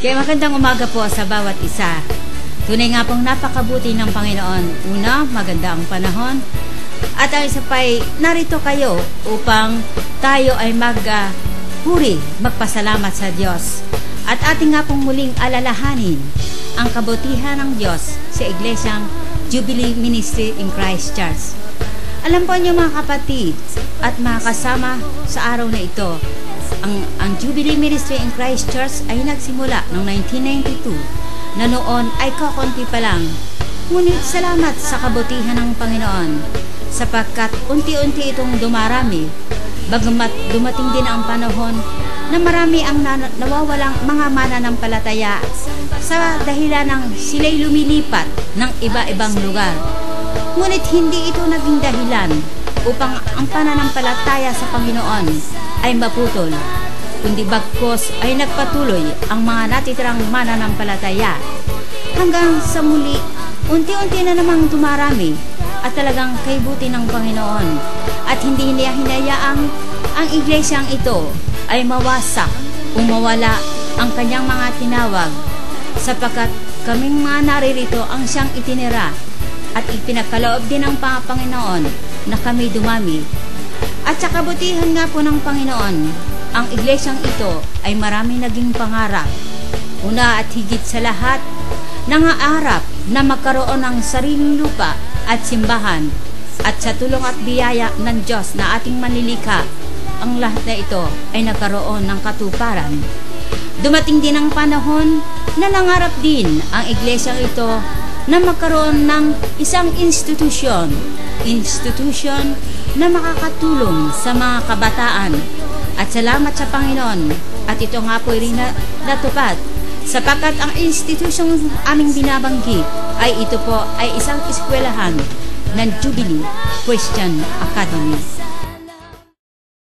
Kaya magandang umaga po sa bawat isa. Tunay nga pong napakabuti ng Panginoon. Una, maganda ang panahon. At ang isa pa'y narito kayo upang tayo ay maghuri, magpasalamat sa Diyos. At ating nga pong muling alalahanin ang kabutihan ng Diyos sa Iglesyang Jubilee Ministry in Christ Church. Alam po niyo mga kapatid at mga kasama sa araw na ito, ang Jubilee Ministry in Christ Church ay nagsimula noong 1992 na noon ay kakunti pa lang. Ngunit salamat sa kabutihan ng Panginoon sapagkat unti-unti itong dumarami, bagamat dumating din ang panahon na marami ang nawawalang mga mananampalataya sa dahilan ng sila'y lumilipat ng iba-ibang lugar. Ngunit hindi ito naging dahilan upang ang pananampalataya sa Panginoon ay maputol, kundi bagkos ay nagpatuloy ang mga natitirang mananampalataya hanggang sa muli unti-unti na namang tumarami at talagang kaibuti ng Panginoon at hindi niya hinayaang ang iglesyang ito ay mawasak o mawala ang kanyang mga tinawag sapagkat kaming mga naririto ang siyang itinira at ipinagkaloob din ng Panginoon na kami dumami. At sa kabutihan nga po ng Panginoon, ang iglesyang ito ay marami naging pangarap. Una at higit sa lahat, nangaarap na magkaroon ng sariling lupa at simbahan at sa tulong at biyaya ng Diyos na ating manlilikha, ang lahat na ito ay nagkaroon ng katuparan. Dumating din ang panahon na nangarap din ang iglesyang ito na magkaroon ng isang institusyon na makakatulong sa mga kabataan. At salamat sa Panginoon at ito nga po rin natupad sapagkat ang institusyong aming binabanggit ay ito po ay isang eskwelahan ng Jubilee Christian Academy.